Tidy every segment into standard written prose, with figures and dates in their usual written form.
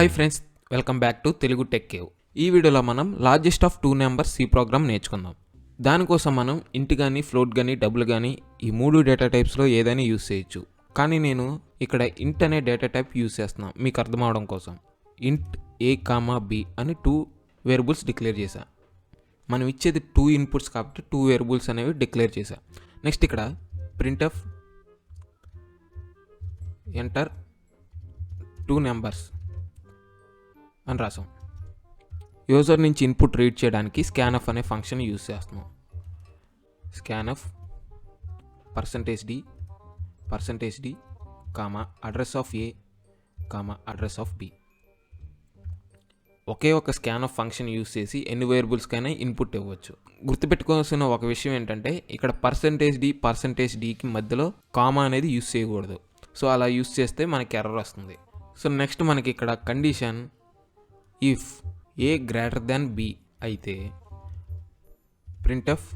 Hi friends, welcome back to Telugu tech cave. ఈ వీడియోలో మనం largest of 2 numbers C program నేర్చుకుందాం. దానికోసం మనం ఇంట్ కానీ, ఫ్లోట్ కానీ, డబుల్ కానీ ఈ 3 డేటా టైప్స్లో ఏదైనా యూస్ చేయొచ్చు. కానీ నేను ఇక్కడ ఇంట్ అనే డేటా టైప్ యూస్ చేస్తున్నాను మీకు అర్థం అవడం కోసం. ఇంట్ ఏ కామా బి అని 2 వేరియబుల్స్ డిక్లేర్ చేశా. మనం ఇచ్చేది 2 ఇన్పుట్స్ కాబట్టి 2 వేరియబుల్స్ అనేవి డిక్లేర్ చేశా. నెక్స్ట్ ఇక్కడ ప్రింట్ఎఫ్ ఎంటర్ 2 నెంబర్స్ అని రాసాం. యూజర్ నుంచి ఇన్పుట్ రీడ్ చేయడానికి స్కాన్ఎఫ్ అనే ఫంక్షన్ యూజ్ చేస్తున్నాం. Scanf %d comma address of A comma address of B. ఒకే ఒక స్కాన్ఎఫ్ ఫంక్షన్ యూజ్ చేసి ఎన్ని వేరియబుల్స్కైనా ఇన్పుట్ ఇవ్వచ్చు. గుర్తుపెట్టుకోవాల్సిన ఒక విషయం ఏంటంటే ఇక్కడ %d%dకి మధ్యలో కామా అనేది యూజ్ చేయకూడదు. సో అలా యూజ్ చేస్తే మనకి ఎర్రర్ వస్తుంది. సో నెక్స్ట్ మనకి ఇక్కడ condition if A greater than B అయితే ప్రింట్ఎఫ్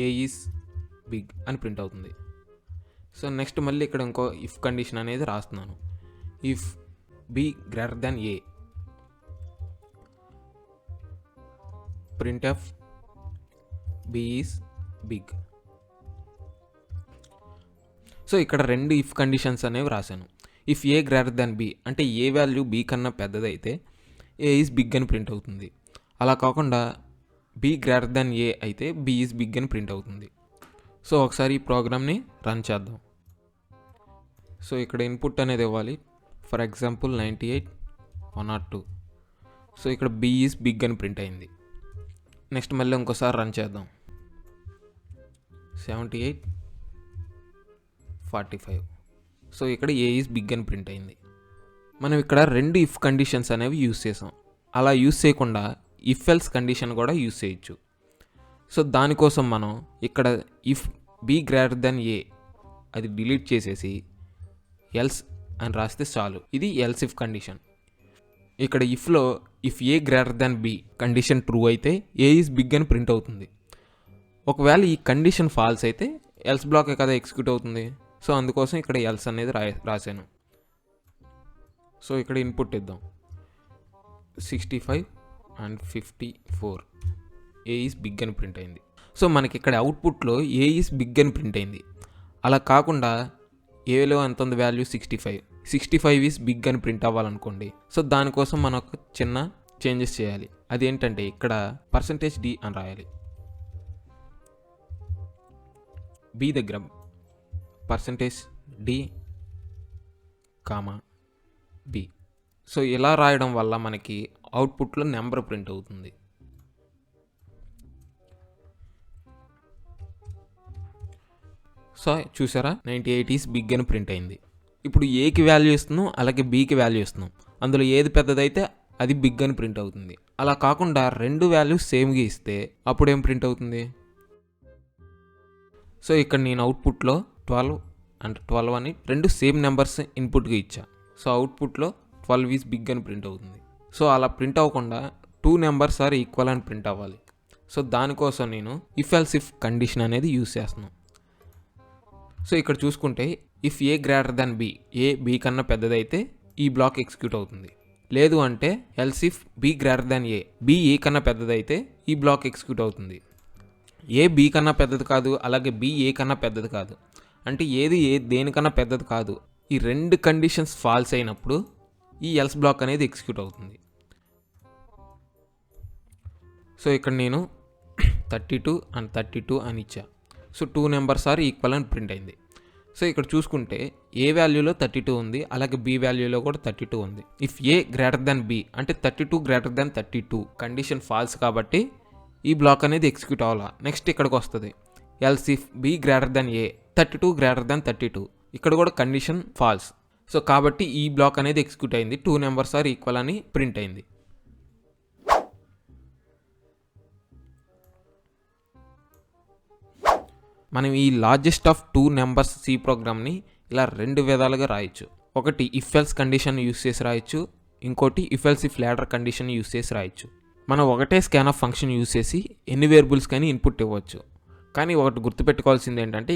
ఏ ఈజ్ బిగ్ అని ప్రింట్ అవుతుంది. సో నెక్స్ట్ మళ్ళీ ఇక్కడ ఇంకో ఇఫ్ కండిషన్ అనేది రాస్తున్నాను. If B greater than A printf B is big. So ఇక్కడ 2 ఇఫ్ కండిషన్స్ అనేవి రాశాను. If A greater than B అంటే ఏ వాల్యూ బి కన్నా పెద్దదైతే ఏ ఈజ్ బిగ్ అని ప్రింట్ అవుతుంది. అలా కాకుండా బి గ్రేటర్ దాన్ ఏ అయితే బి ఈజ్ బిగ్ అని ప్రింట్ అవుతుంది. సో ఒకసారి ఈ ప్రోగ్రామ్ని రన్ చేద్దాం. సో ఇక్కడ ఇన్పుట్ అనేది ఇవ్వాలి. For example 98 102. సో ఇక్కడ బి ఈజ్ బిగ్ అని ప్రింట్ అయింది. నెక్స్ట్ మళ్ళీ ఇంకోసారి రన్ చేద్దాం. 78 45. సో ఇక్కడ ఏ ఈజ్ బిగ్ అని ప్రింట్ అయింది. మనం ఇక్కడ 2 ఇఫ్ కండిషన్స్ అనేవి యూస్ చేసాం. అలా యూస్ చేయకుండా ఇఫ్ ఎల్స్ కండిషన్ కూడా యూస్ చేయొచ్చు. సో దానికోసం మనం ఇక్కడ ఇఫ్ బి గ్రేటర్ దాన్ ఏ అది డిలీట్ చేసేసి ఎల్స్ అని రాస్తే చాలు. ఇది ఎల్స్ ఇఫ్ కండిషన్. ఇక్కడ ఇఫ్లో if A greater than B condition true అయితే ఏ ఈజ్ బిగ్ అని ప్రింట్ అవుతుంది. ఒకవేళ ఈ కండిషన్ ఫాల్స్ అయితే ఎల్స్ బ్లాకే కదా ఎగ్జిక్యూట్ అవుతుంది. సో అందుకోసం ఇక్కడ ఎల్స్ అనేది రాశాను. సో ఇక్కడ ఇన్పుట్ ఇద్దాం 65 and 54. ఏ ఈజ్ బిగ్ అని ప్రింట్ అయింది. సో మనకి ఇక్కడ అవుట్పుట్లో ఏ ఈజ్ బిగ్ అని ప్రింట్ అయింది. అలా కాకుండా ఏలో ఎంత ఉంది వాల్యూ 65 ఈజ్ బిగ్ అని ప్రింట్ అవ్వాలనుకోండి. సో దానికోసం మనం ఒక చిన్న చేంజెస్ చేయాలి. అదేంటంటే ఇక్కడ %d అని రాయాలి. బి దగ్గర %d కామా బి. సో ఇలా రాయడం వల్ల మనకి అవుట్పుట్లో నెంబర్ ప్రింట్ అవుతుంది. సో చూసారా 98 ఈజ్ బిగ్ అని ప్రింట్ అయింది. ఇప్పుడు ఏకి వాల్యూ ఇస్తున్నాం, అలాగే బీకి వాల్యూ ఇస్తున్నాం. అందులో ఏది పెద్దదైతే అది బిగ్ అని ప్రింట్ అవుతుంది. అలా కాకుండా 2 వాల్యూస్ సేమ్గా ఇస్తే అప్పుడు ఏం ప్రింట్ అవుతుంది? సో ఇక్కడ నేను అవుట్పుట్లో 12 and 12 అని 2 సేమ్ నెంబర్స్ ఇన్పుట్గా ఇచ్చా. సో అవుట్పుట్లో 12 ఈజ్ బిగ్ అని ప్రింట్ అవుతుంది. సో అలా ప్రింట్ అవ్వకుండా 2 నెంబర్స్ ఆర్ ఈక్వల్ అని ప్రింట్ అవ్వాలి. సో దానికోసం నేను ఇఫ్ ఎల్స్ ఇఫ్ కండిషన్ అనేది యూస్ చేస్తున్నాను. సో ఇక్కడ చూసుకుంటే if A greater than B, A B కన్నా పెద్దదైతే ఈ బ్లాక్ ఎగ్జిక్యూట్ అవుతుంది. లేదు అంటే else if B greater than A, B A కన్నా పెద్దదైతే ఈ బ్లాక్ ఎగ్జిక్యూట్ అవుతుంది. ఏ బి కన్నా పెద్దది కాదు, అలాగే బి ఏ కన్నా పెద్దది కాదు అంటే ఏది దేనికన్నా పెద్దది కాదు. ఈ 2 కండిషన్స్ ఫాల్స్ అయినప్పుడు ఈ ఎల్స్ బ్లాక్ అనేది ఎగ్జిక్యూట్ అవుతుంది. సో ఇక్కడ నేను 32 and 32 అని ఇచ్చా. సో 2 నెంబర్స్ ఆర్ ఈక్వల్ అని ప్రింట్ అయింది. సో ఇక్కడ చూసుకుంటే ఏ వాల్యూలో 32 ఉంది, అలాగే బి వాల్యూలో కూడా 32 ఉంది. If A greater than B అంటే 32 గ్రేటర్ దాన్ 32 కండిషన్ ఫాల్స్ కాబట్టి ఈ బ్లాక్ అనేది ఎగ్జిక్యూట్ అవ్వాలా. నెక్స్ట్ ఇక్కడికి వస్తుంది else if B greater than A 32 greater than 32, ఇక్కడ కూడా కండిషన్ ఫాల్స్. సో కాబట్టి ఈ బ్లాక్ అనేది ఎగ్జిక్యూట్ అయింది. 2 నెంబర్స్ ఆర్ ఈక్వల్ అని ప్రింట్ అయింది. మనం ఈ లార్జెస్ట్ ఆఫ్ 2 నెంబర్స్ సి ప్రోగ్రామ్ని ఇలా 2 విధాలుగా రాయొచ్చు. ఒకటి ఇఫ్ ఎల్స్ కండిషన్ యూస్ చేసి రాయొచ్చు, ఇంకోటి if else if ladder condition use చేసి రాయొచ్చు. మనం ఒకటే స్కాన్ఎఫ్ ఫంక్షన్ యూస్ చేసి ఎన్ని వేరియబుల్స్ కానీ ఇన్పుట్ ఇవ్వచ్చు. కానీ ఒకటి గుర్తుపెట్టుకోవాల్సింది ఏంటంటే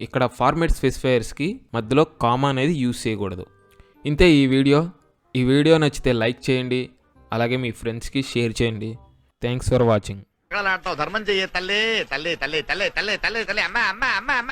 ఇక్కడ ఫార్మాట్ స్పెసిఫైయర్స్కి మధ్యలో కామా అనేది యూజ్ చేయకూడదు. ఇంతే ఈ వీడియో నచ్చితే లైక్ చేయండి, అలాగే మీ ఫ్రెండ్స్కి షేర్ చేయండి. Thanks for watching. ధర్మం చెయ్యే తల్లి తల్లి తల్లి తల్లి తల్లి తల్లి తల్లి అమ్మ అమ్మ అమ్మ అమ్మ